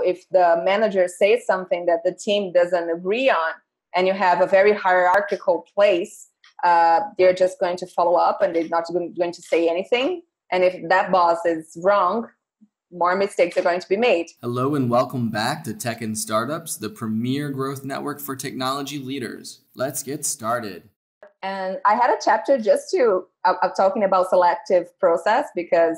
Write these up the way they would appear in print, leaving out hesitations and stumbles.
if the manager says something that the team doesn't agree on, and you have a very hierarchical place, they're just going to follow up and they're not going to say anything. And if that boss is wrong, more mistakes are going to be made. Hello and welcome back to Tech and Startups, the premier growth network for technology leaders. Let's get started. And I had a chapter just to talking about selective process because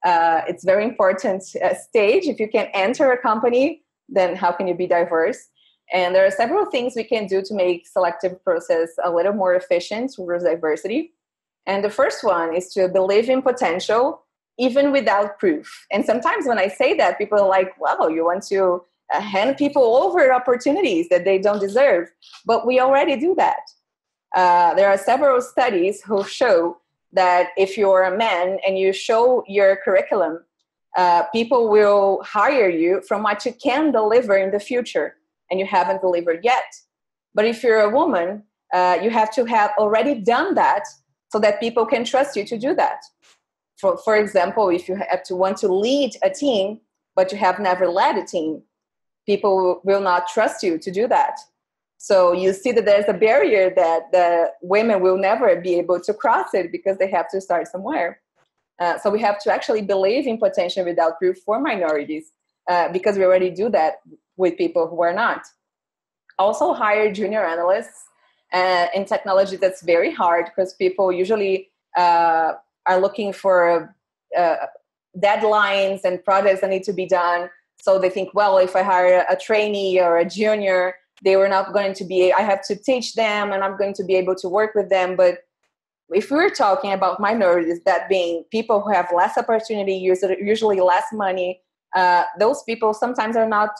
it's very important stage. If you can enter a company, then how can you be diverse? And there are several things we can do to make selective process a little more efficient towards diversity. And the first one is to believe in potential, even without proof. And sometimes when I say that, people are like, well, you want to hand people over opportunities that they don't deserve. But we already do that. There are several studies who show that if you're a man and you show your curriculum, people will hire you from what you can deliver in the future, and you haven't delivered yet. But if you're a woman, you have to have already done that so that people can trust you to do that. For example, if you have to want to lead a team, but you have never led a team, people will not trust you to do that. So you see that there's a barrier that the women will never be able to cross it because they have to start somewhere. So we have to actually believe in potential without proof for minorities because we already do that with people who are not. Also hire junior analysts. In technology, that's very hard because people usually are looking for deadlines and projects that need to be done. So they think, well, if I hire a trainee or a junior, they were not going to be, I have to teach them and I'm going to be able to work with them. But if we're talking about minorities, that being people who have less opportunity, usually less money, those people sometimes are not,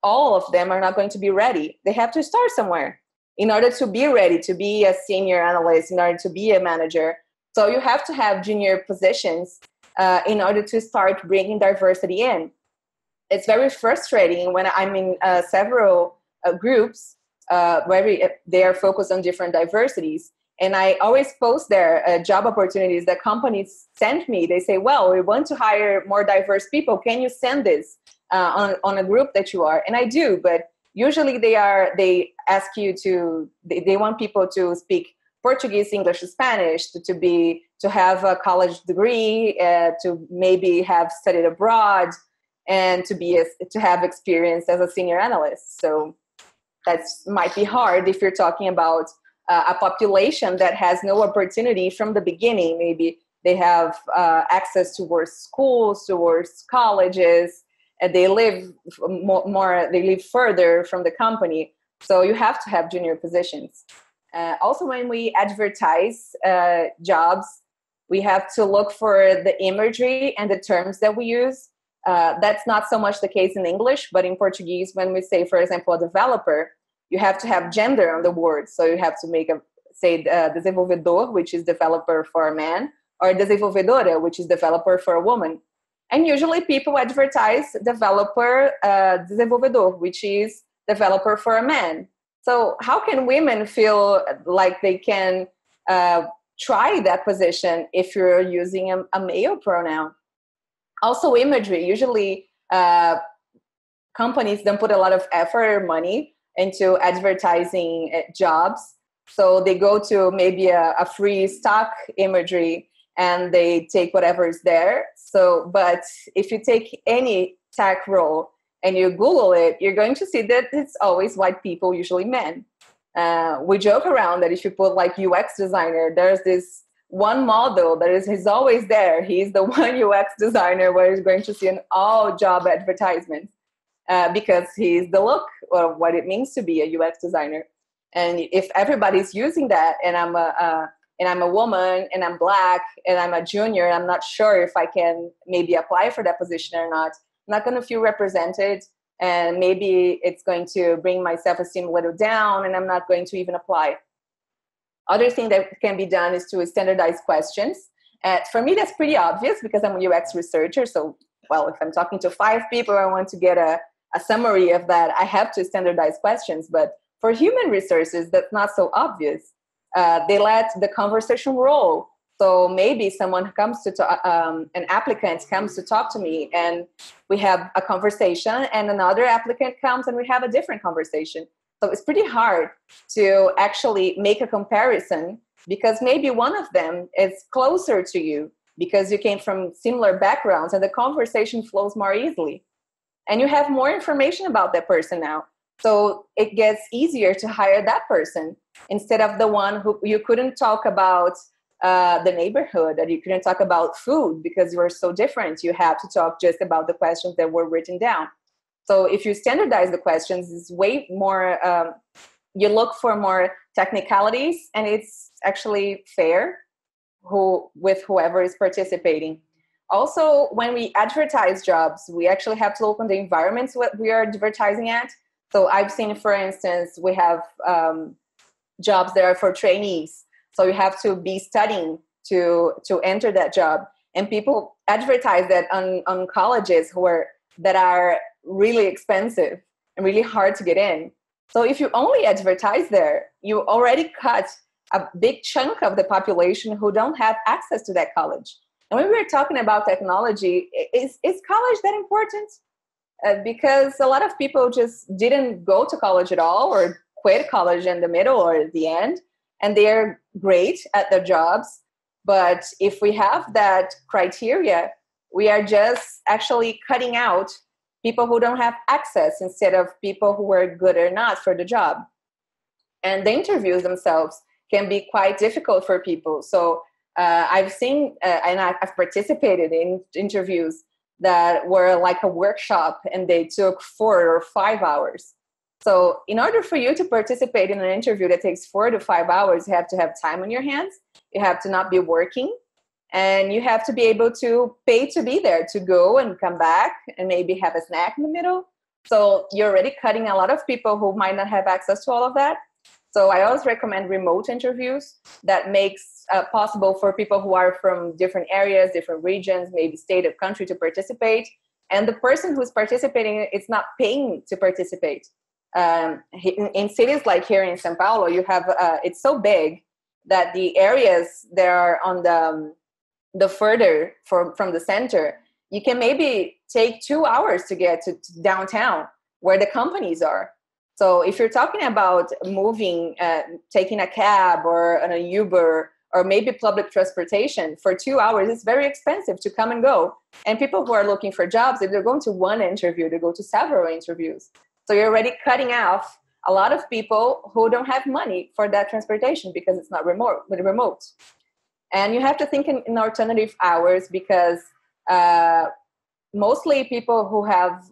all of them are not going to be ready. They have to start somewhere in order to be ready to be a senior analyst, in order to be a manager. So you have to have junior positions in order to start bringing diversity in. It's very frustrating when I'm in several groups where they are focused on different diversities. And I always post their job opportunities that companies send me. They say, well, we want to hire more diverse people. Can you send this on a group that you are? And I do, but usually they ask you they want people to speak Portuguese, English, Spanish, to have a college degree, to maybe have studied abroad, and to have experience as a senior analyst. So that might be hard if you're talking about a population that has no opportunity from the beginning. Maybe they have access towards schools, towards colleges, and they live they live further from the company. So you have to have junior positions. Also, when we advertise jobs, we have to look for the imagery and the terms that we use. That's not so much the case in English, but in Portuguese, when we say, for example, a developer, you have to have gender on the word. So you have to say desenvolvedor, which is developer for a man, or desenvolvedora, which is developer for a woman. And usually people advertise developer desenvolvedor, which is developer for a man. So how can women feel like they can try that position if you're using a male pronoun? Also imagery. Usually companies don't put a lot of effort or money into advertising jobs. So they go to maybe a free stock imagery and they take whatever is there. So, but if you take any tech role and you Google it, you're going to see that it's always white people, usually men. We joke around that if you put like UX designer, there's this one model he's always there. He's the one UX designer where he's going to see in all job advertisements because he's the look or what it means to be a UX designer. And if everybody's using that, and I'm a woman and I'm Black and I'm a junior, I'm not sure if I can maybe apply for that position or not. I'm not going to feel represented, and maybe it's going to bring my self-esteem a little down, and I'm not going to even apply. Other thing that can be done is to standardize questions. For me, that's pretty obvious because I'm a UX researcher. So, well, if I'm talking to 5 people, I want to get a summary of that. I have to standardize questions. But for human resources, that's not so obvious. They let the conversation roll. So maybe someone comes an applicant comes to talk to me, and we have a conversation, and another applicant comes and we have a different conversation. So it's pretty hard to actually make a comparison, because maybe one of them is closer to you because you came from similar backgrounds, and the conversation flows more easily. And you have more information about that person now. So it gets easier to hire that person instead of the one who you couldn't talk about the neighborhood, or you couldn't talk about food because you were so different. You have to talk just about the questions that were written down. So if you standardize the questions, it's way more, you look for more technicalities, and it's actually fair with whoever is participating. Also, when we advertise jobs, we actually have to look on the environments what we are advertising at. So I've seen, for instance, we have jobs that are for trainees. So you have to be studying to enter that job. And people advertise that on colleges that are really expensive and really hard to get in. So if you only advertise there, you already cut a big chunk of the population who don't have access to that college. And when we're talking about technology, is college that important? Because a lot of people just didn't go to college at all, or quit college in the middle or at the end, and they're great at their jobs. But if we have that criteria, we are just actually cutting out people who don't have access instead of people who are good or not for the job. And the interviews themselves can be quite difficult for people. So I've seen and I've participated in interviews that were like a workshop, and they took 4 or 5 hours. So in order for you to participate in an interview that takes 4 to 5 hours, you have to have time on your hands. You have to not be working, and you have to be able to pay to be there, to go and come back and maybe have a snack in the middle. So you're already cutting a lot of people who might not have access to all of that. So I always recommend remote interviews. That makes possible for people who are from different areas, different regions, maybe state or country, to participate. And the person who's participating is not paying to participate. In cities like here in São Paulo, you have it's so big that the areas that are on the further from the center, you can maybe take 2 hours to get to downtown where the companies are. So if you're talking about moving, taking a cab or an Uber or maybe public transportation for 2 hours, it's very expensive to come and go. And people who are looking for jobs, if they're going to one interview, they go to several interviews. So you're already cutting off a lot of people who don't have money for that transportation because it's not remote. And you have to think in alternative hours, because mostly people who have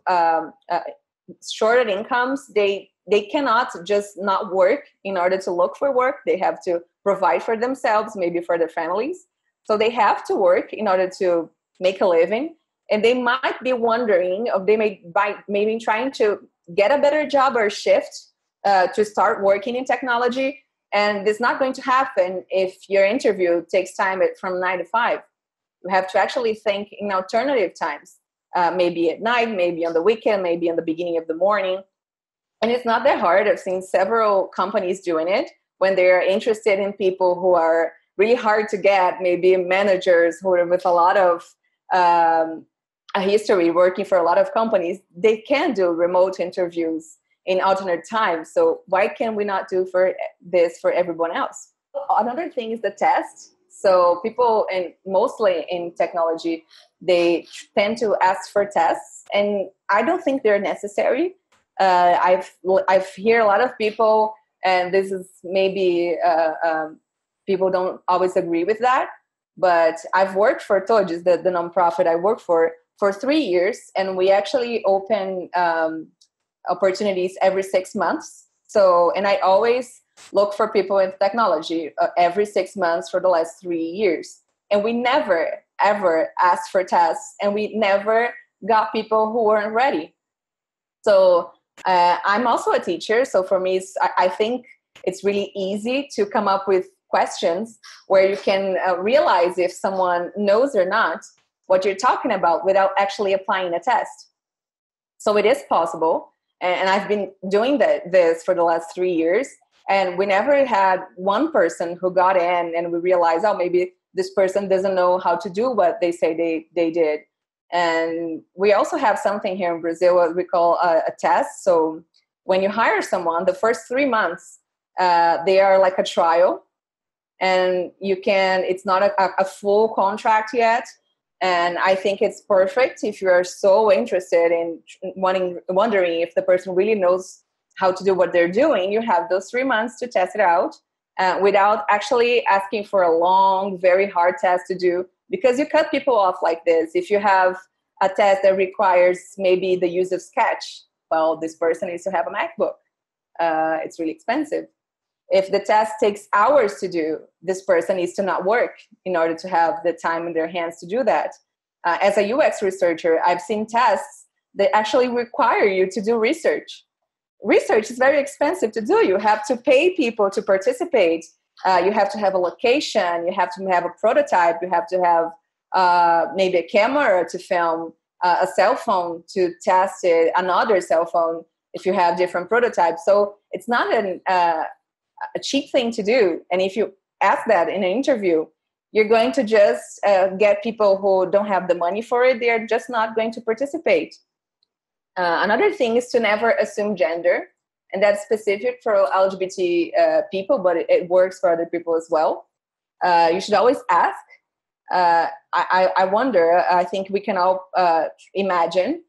shorter incomes, they cannot just not work in order to look for work. They have to provide for themselves, maybe for their families. So they have to work in order to make a living. And they might be wondering, or they may maybe trying to get a better job or shift to start working in technology. And it's not going to happen if your interview takes time from 9 to 5. You have to actually think in alternative times, maybe at night, maybe on the weekend, maybe in the beginning of the morning. And it's not that hard. I've seen several companies doing it when they're interested in people who are really hard to get, maybe managers who are with a lot of a history working for a lot of companies. They can do remote interviews in alternate times. So why can we not do this for everyone else? Another thing is the test. So people, and mostly in technology, they tend to ask for tests, and I don't think they're necessary. I've heard a lot of people, and this is maybe people don't always agree with that, but I've worked for Todes, the nonprofit I work for 3 years, and we actually open opportunities every 6 months. So, and I always look for people in technology every 6 months for the last 3 years. And we never, ever asked for tests, and we never got people who weren't ready. So I'm also a teacher. So for me, I think it's really easy to come up with questions where you can realize if someone knows or not what you're talking about without actually applying a test. So it is possible. And I've been doing this for the last 3 years. And we never had one person who got in and we realized, oh, maybe this person doesn't know how to do what they say they did. And we also have something here in Brazil, what we call a test. So when you hire someone, the first 3 months, they are like a trial, and it's not a full contract yet. And I think it's perfect if you are so interested in wondering if the person really knows how to do what they're doing. You have those 3 months to test it out without actually asking for a long, very hard test to do, because you cut people off like this. If you have a test that requires maybe the use of Sketch, well, this person needs to have a MacBook. It's really expensive. If the test takes hours to do, this person needs to not work in order to have the time in their hands to do that. As a UX researcher, I've seen tests that actually require you to do research. Research is very expensive to do. You have to pay people to participate. You have to have a location. You have to have a prototype. You have to have maybe a camera to film, a cell phone to test it, another cell phone if you have different prototypes. So it's not a cheap thing to do. And if you ask that in an interview, you're going to just get people who don't have the money for it. They're just not going to participate. Another thing is to never assume gender. And that's specific for LGBT people, but it works for other people as well. You should always ask. I wonder, I think we can all imagine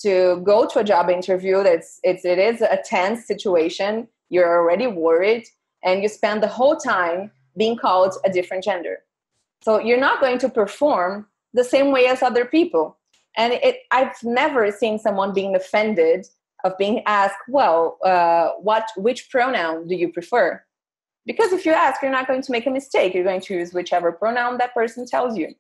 to go to a job interview it is a tense situation. You're already worried, and you spend the whole time being called a different gender. So you're not going to perform the same way as other people. And I've never seen someone being offended of being asked, well, which pronoun do you prefer? Because if you ask, you're not going to make a mistake. You're going to use whichever pronoun that person tells you.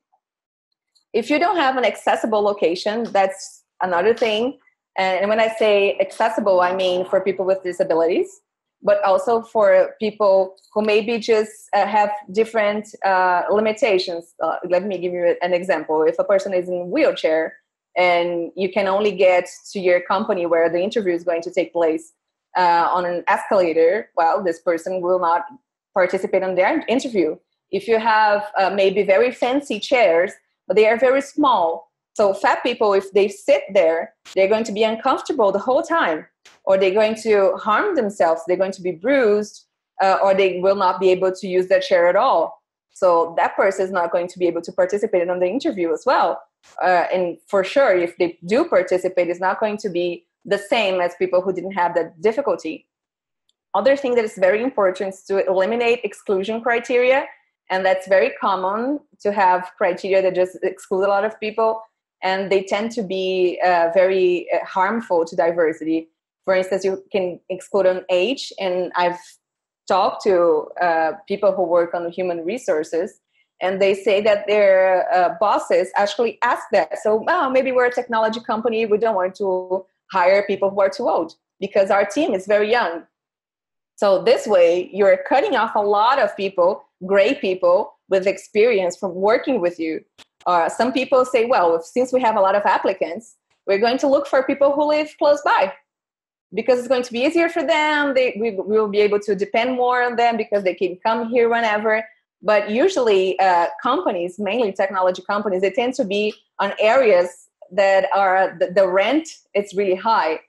If you don't have an accessible location, that's another thing. And when I say accessible, I mean for people with disabilities, but also for people who maybe just have different limitations. Let me give you an example. If a person is in a wheelchair and you can only get to your company where the interview is going to take place on an escalator, well, this person will not participate in their interview. If you have maybe very fancy chairs, but they are very small, so fat people, if they sit there, they're going to be uncomfortable the whole time, or they're going to harm themselves. They're going to be bruised, or they will not be able to use that chair at all. So that person is not going to be able to participate in the interview as well. And for sure, if they do participate, it's not going to be the same as people who didn't have that difficulty. Other thing that is very important is to eliminate exclusion criteria. And that's very common to have criteria that just exclude a lot of people. And they tend to be very harmful to diversity. For instance, you can exclude an age. And I've talked to people who work on human resources, and they say that their bosses actually ask that. So, well, maybe we're a technology company. We don't want to hire people who are too old because our team is very young. So this way, you're cutting off a lot of people, great people with experience from working with you. Some people say, well, since we have a lot of applicants, we're going to look for people who live close by because it's going to be easier for them. We will be able to depend more on them because they can come here whenever. But usually companies, mainly technology companies, they tend to be on areas that are the rent, it's really high.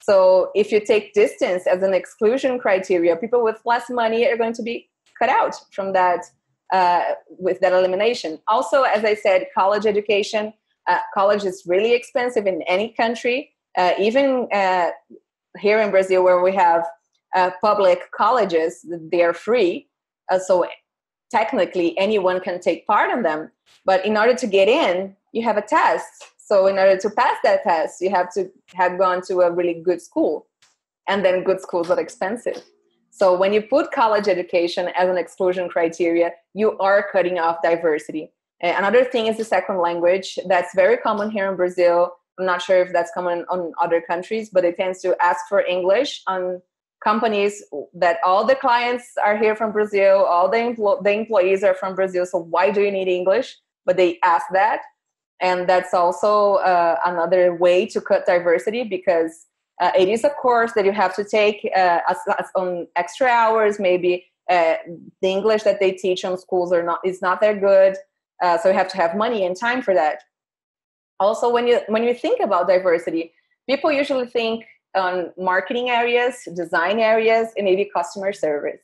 So if you take distance as an exclusion criteria, people with less money are going to be cut out from that with that elimination. Also, as I said, college education. College is really expensive in any country, even here in Brazil where we have public colleges, they are free. So technically anyone can take part in them. But in order to get in, you have a test. So in order to pass that test, you have to have gone to a really good school. And then good schools are expensive. So when you put college education as an exclusion criteria, you are cutting off diversity. Another thing is the second language. That's very common here in Brazil. I'm not sure if that's common on other countries, but it tends to ask for English on companies that all the clients are here from Brazil, all the employees are from Brazil. So why do you need English? But they ask that. And that's also another way to cut diversity because it is a course that you have to take on extra hours maybe, The English that they teach on schools is not that good. So you have to have money and time for that. Also, when you think about diversity, people usually think on marketing areas, design areas, and maybe customer service.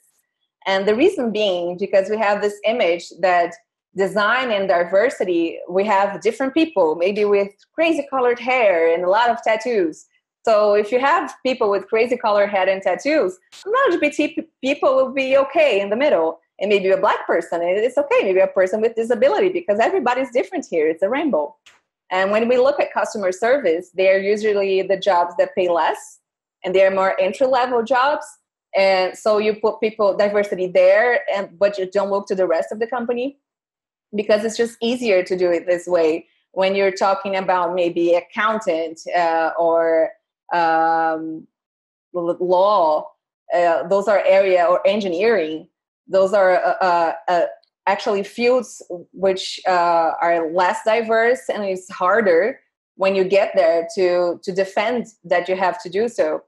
And the reason being because we have this image that design and diversity, we have different people, maybe with crazy colored hair and a lot of tattoos. So if you have people with crazy colored hair and tattoos, LGBT people will be okay in the middle. And maybe a black person, it's okay. Maybe a person with disability, because everybody's different here. It's a rainbow. And when we look at customer service, they're usually the jobs that pay less, and they're more entry-level jobs. And so you put diversity there, but you don't look to the rest of the company, because it's just easier to do it this way. When you're talking about maybe accountant or law, those are area, or engineering. Those are actually fields which are less diverse, and it's harder when you get there to defend that you have to do so.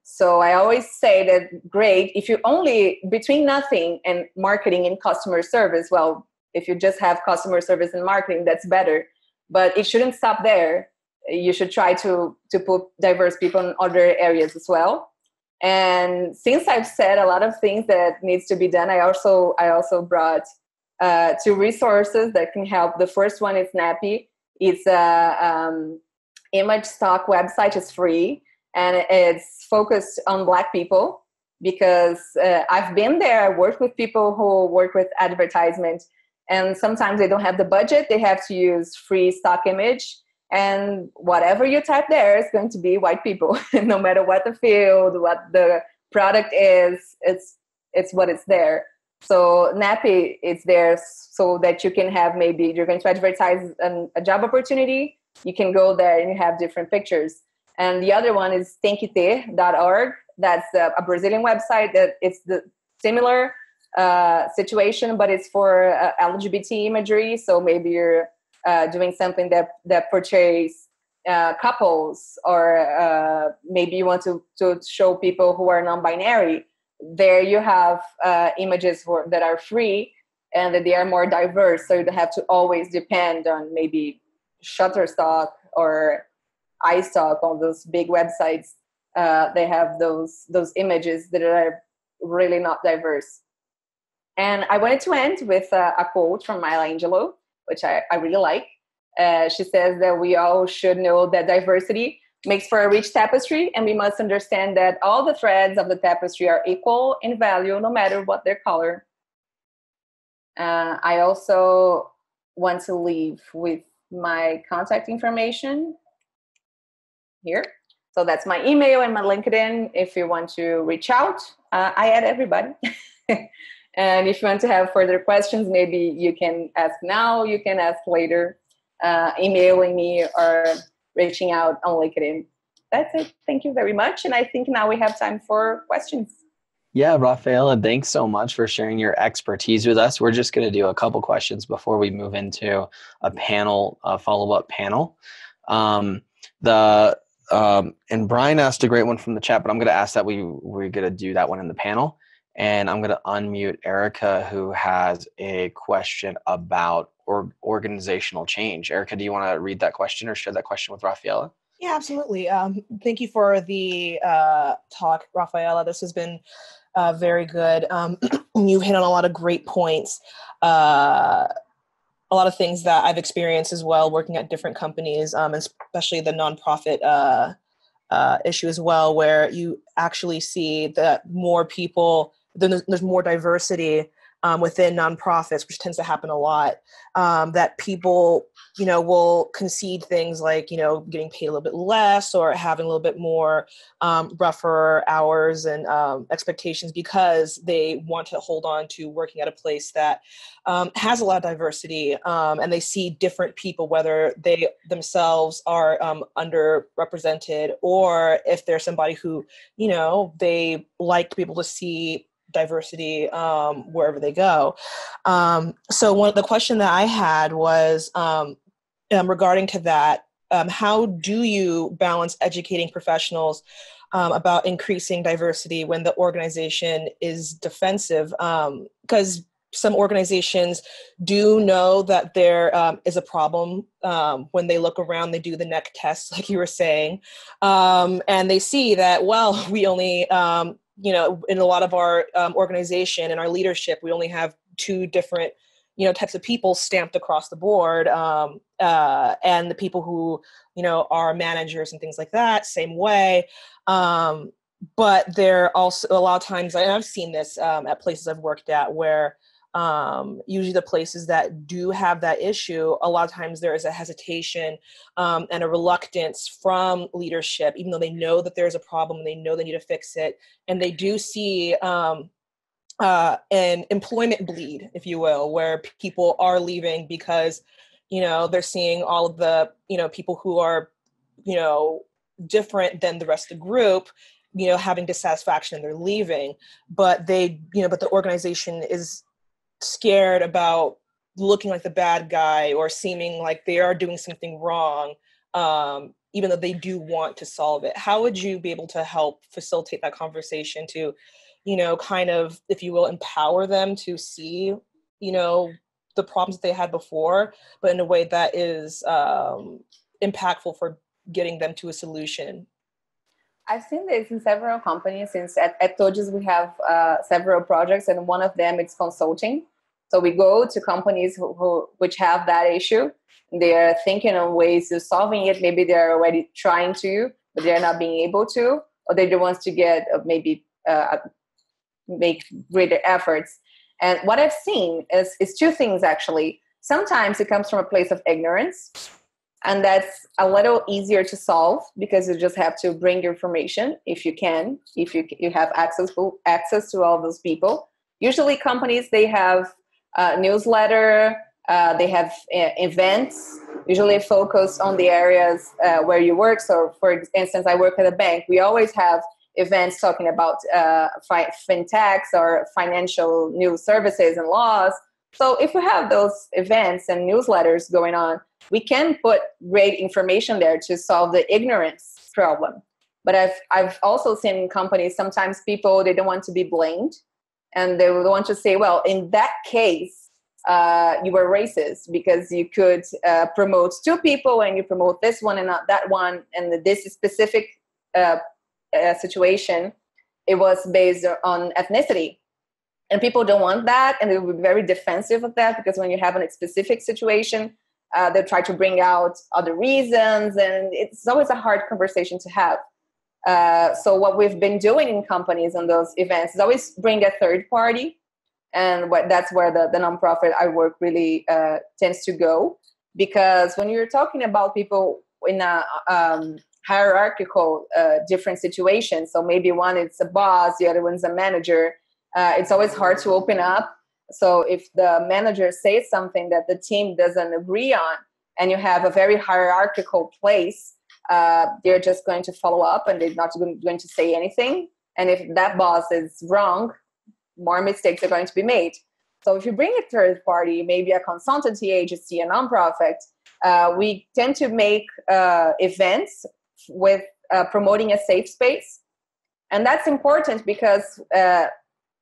So I always say that, great, if you only between nothing and marketing and customer service, well, if you just have customer service and marketing, that's better. But it shouldn't stop there. You should try to put diverse people in other areas as well. And since I've said a lot of things that needs to be done, I also brought 2 resources that can help. The first one is Snappy. It's a image stock website. It's free, and it's focused on Black people, because I've been there. I work with people who work with advertisement, and sometimes they don't have the budget. They have to use free stock image. And whatever you type there is going to be white people, no matter what the field, what the product is, it's what it's there. So Nappy is there so that you can have, maybe you're going to advertise a job opportunity, you can go there and you have different pictures. And the other one is tenkite.org. That's a Brazilian website that it's the similar situation, but it's for LGBT imagery. So maybe you're doing something that portrays couples, or maybe you want to show people who are non-binary. There you have images that are free and that they are more diverse, so you don't have to always depend on maybe Shutterstock or iStock on those big websites. They have those images that are really not diverse. And I wanted to end with a quote from Maya Angelou, which I really like. She says that we all should know that diversity makes for a rich tapestry, and we must understand that all the threads of the tapestry are equal in value, no matter what their color. I also want to leave with my contact information here. So that's my email and my LinkedIn. If you want to reach out, I add everybody. And if you want to have further questions, maybe you can ask now, you can ask later, emailing me or reaching out on LinkedIn. That's it. Thank you very much. And I think now we have time for questions. Yeah, Rafaela, thanks so much for sharing your expertise with us. We're just going to do a couple questions before we move into a panel, a follow-up panel. And Brian asked a great one from the chat, but I'm going to ask that we're going to do that one in the panel. And I'm going to unmute Erica, who has a question about organizational change. Erica, do you want to read that question or share that question with Rafaela? Yeah, absolutely. Thank you for the talk, Rafaela. This has been very good. You've hit on a lot of great points. A lot of things that I've experienced as well, working at different companies, especially the nonprofit issue as well, where you actually see that more people, there's more diversity within nonprofits, which tends to happen a lot, that people, will concede things like, getting paid a little bit less or having a little bit more rougher hours and expectations, because they want to hold on to working at a place that has a lot of diversity, and they see different people, whether they themselves are underrepresented, or if there's somebody who, they like to be able to see diversity wherever they go. So the question that I had was regarding to that, how do you balance educating professionals about increasing diversity when the organization is defensive? Because some organizations do know that there is a problem when they look around, they do the neck test, like you were saying, and they see that, well, we only, in a lot of our organization and our leadership, we only have 2 different, types of people stamped across the board, and the people who, are managers and things like that, same way. But there also a lot of times, and I've seen this at places I've worked at, where usually the places that do have that issue, a lot of times there is a hesitation and a reluctance from leadership, even though they know that there's a problem and they know they need to fix it. And they do see an employment bleed, if you will, where people are leaving because, they're seeing all of the, people who are, different than the rest of the group, having dissatisfaction and they're leaving, but but the organization is scared about looking like the bad guy or seeming like they are doing something wrong, even though they do want to solve it. How would you be able to help facilitate that conversation to, kind of, if you will, empower them to see, the problems that they had before, but in a way that is impactful for getting them to a solution? I've seen this in several companies. Since at Toges we have several projects, and one of them is consulting. So we go to companies which have that issue. They are thinking on ways of solving it. Maybe they're already trying to, but they're not being able to, or they don't want to get make greater efforts. And what I've seen is 2 things, actually. Sometimes it comes from a place of ignorance, and that's a little easier to solve because you just have to bring information if you have access to all those people. Usually companies, they have a newsletter, they have events, usually focus on the areas where you work. So for instance, I work at a bank. We always have events talking about fintechs or financial news services and laws. So if we have those events and newsletters going on, we can put great information there to solve the ignorance problem. But I've also seen companies, sometimes people, they don't want to be blamed. And they would want to say, well, in that case, you were racist because you could promote 2 people and you promote this one and not that one. And this specific situation, it was based on ethnicity. And people don't want that. And they will be very defensive of that, because when you have a specific situation, they try to bring out other reasons. And it's always a hard conversation to have. So what we've been doing in companies on those events is always bring a third party. And that's where the nonprofit I work really tends to go. Because when you're talking about people in a hierarchical different situations, so maybe one is a boss, the other one's a manager, it's always hard to open up. So if the manager says something that the team doesn't agree on, and you have a very hierarchical place, they're just going to follow up and they're not going to say anything. And if that boss is wrong, more mistakes are going to be made. So if you bring a third party, maybe a consultancy agency, a nonprofit, we tend to make events with promoting a safe space. And that's important because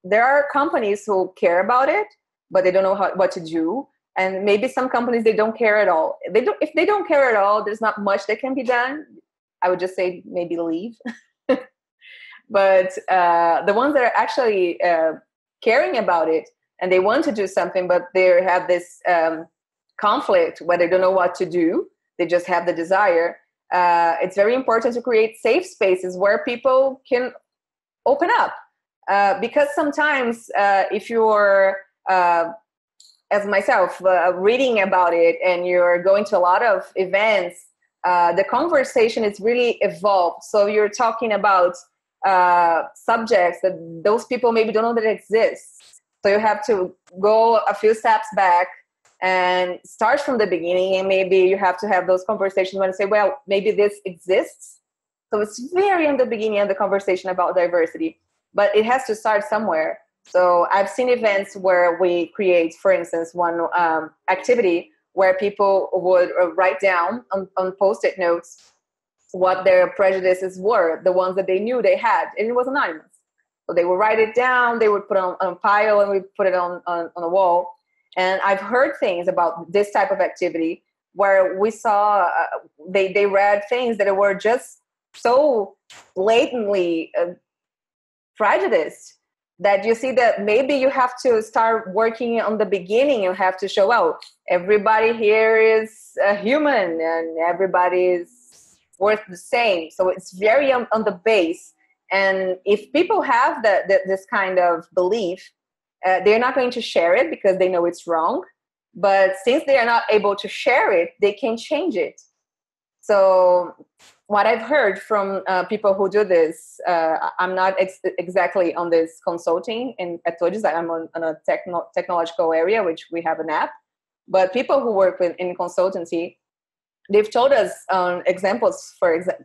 there are companies who care about it, but they don't know what to do. And maybe some companies, they don't care at all. If they don't care at all, there's not much that can be done. I would just say maybe leave. But the ones that are actually caring about it and they want to do something, but they have this conflict where they don't know what to do, they just have the desire. It's very important to create safe spaces where people can open up. Because sometimes if you're, as myself, reading about it and you're going to a lot of events, the conversation is really evolved. So you're talking about subjects that those people maybe don't know that exist. So you have to go a few steps back and start from the beginning. And maybe you have to have those conversations when you say, well, maybe this exists. So it's very in the beginning of the conversation about diversity. But it has to start somewhere. So I've seen events where we create, for instance, one activity where people would write down on Post-it notes what their prejudices were, the ones that they knew they had, and it was anonymous. So they would write it down, they would put it on a pile, and we put it on a wall. And I've heard things about this type of activity where we saw they read things that were just so blatantly prejudiced that you see that maybe you have to start working on the beginning. You have to show, well, everybody here is a human and everybody is worth the same. So it's very on the base. And if people have this kind of belief, they're not going to share it because they know it's wrong. But since they are not able to share it, they can change it. So what I've heard from people who do this, I'm not exactly on this consulting at Todes. I'm on a technological area, which we have an app. But people who work in consultancy, they've told us examples,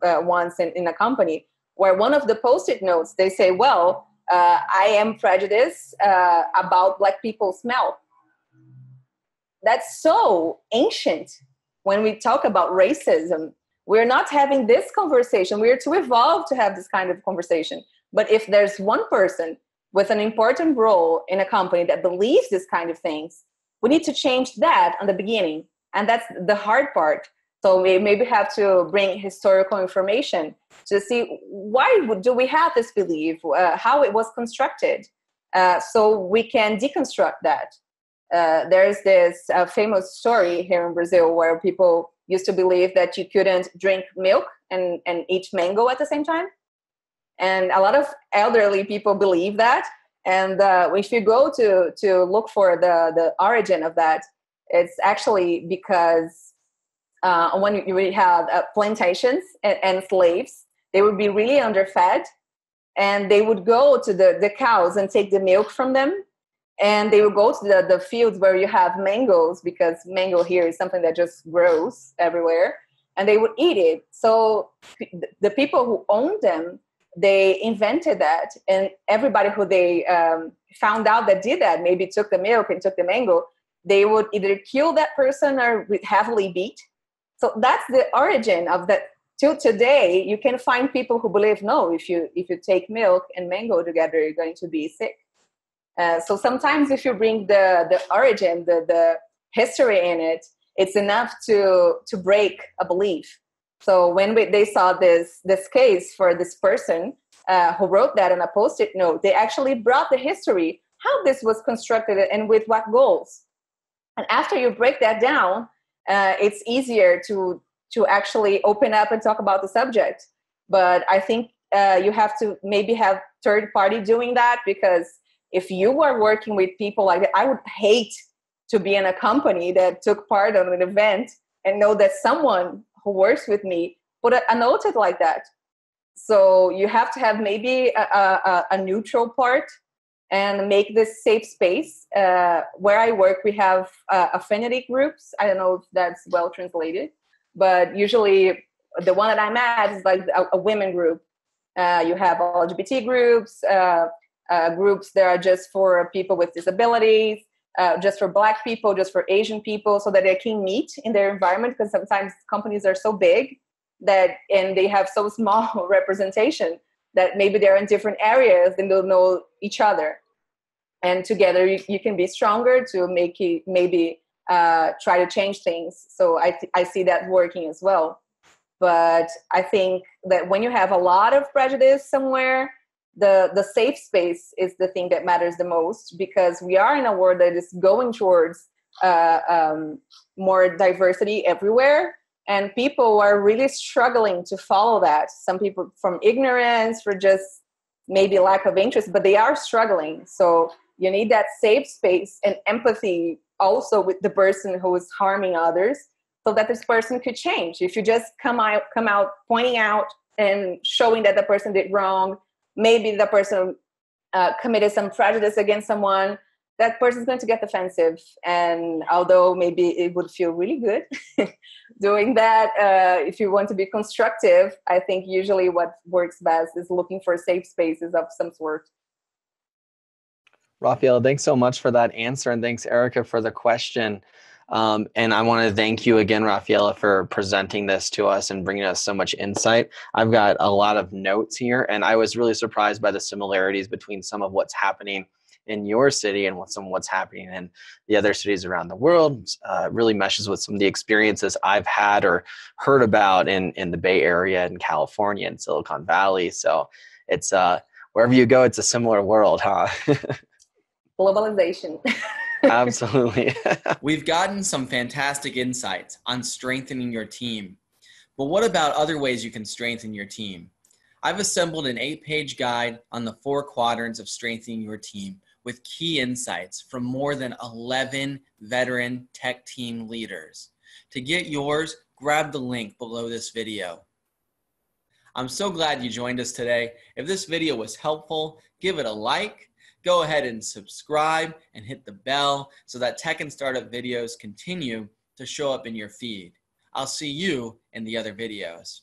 once in a company, where one of the Post-it notes, they say, well, I am prejudiced about Black people's smell. That's so ancient. When we talk about racism, we're not having this conversation. We're to evolve to have this kind of conversation. But if there's one person with an important role in a company that believes this kind of things, we need to change that on the beginning. And that's the hard part. So we maybe have to bring historical information to see why do we have this belief, how it was constructed, so we can deconstruct that. There's this famous story here in Brazil where people used to believe that you couldn't drink milk and eat mango at the same time. And a lot of elderly people believe that. And if you go to look for the origin of that, it's actually because when you really have plantations and slaves, they would be really underfed. And they would go to the cows and take the milk from them. And they would go to the fields where you have mangoes, because mango here is something that just grows everywhere, and they would eat it. So the people who owned them, they invented that, and everybody who they found out that did that, maybe took the milk and took the mango, they would either kill that person or heavily beat. So that's the origin of that. Till today, you can find people who believe, no, if you take milk and mango together, you're going to be sick. So sometimes if you bring the origin, the history in it, it's enough to break a belief. So when they saw this case for this person who wrote that on a Post-it note, they actually brought the history, how this was constructed and with what goals. And after you break that down, it's easier to actually open up and talk about the subject. But I think you have to maybe have third party doing that, because if you are working with people like that, I would hate to be in a company that took part on an event and know that someone who works with me put a note like that. So you have to have maybe a neutral part and make this safe space. Where I work, we have affinity groups. I don't know if that's well translated, but usually the one that I'm at is like a women group. You have LGBT groups, groups that are just for people with disabilities, just for Black people, just for Asian people, so that they can meet in their environment, because sometimes companies are so big and they have so small representation that maybe they're in different areas and don't know each other. And together you can be stronger to make it, maybe try to change things. So I see that working as well. But I think that when you have a lot of prejudice somewhere, the safe space is the thing that matters the most, because we are in a world that is going towards more diversity everywhere, and people are really struggling to follow that. Some people from ignorance, for just maybe lack of interest, but they are struggling. So you need that safe space and empathy also with the person who is harming others, so that this person could change. If you just come out pointing out and showing that the person did wrong, maybe the person committed some prejudice against someone, that person's going to get defensive. And although maybe it would feel really good doing that, if you want to be constructive, I think usually what works best is looking for safe spaces of some sort. Rafaela, thanks so much for that answer. And thanks, Erica, for the question. And I want to thank you again, Rafaela, for presenting this to us and bringing us so much insight. I've got a lot of notes here, and I was really surprised by the similarities between some of what's happening in your city and what's happening in the other cities around the world. It really meshes with some of the experiences I've had or heard about in the Bay Area in California and Silicon Valley. So it's wherever you go, it's a similar world, huh? Globalization. Absolutely. We've gotten some fantastic insights on strengthening your team. But what about other ways you can strengthen your team? I've assembled an 8-page guide on the 4 quadrants of strengthening your team with key insights from more than 11 veteran tech team leaders. To get yours, grab the link below this video. I'm so glad you joined us today. If this video was helpful, give it a like. Go ahead and subscribe and hit the bell so that tech and startup videos continue to show up in your feed. I'll see you in the other videos.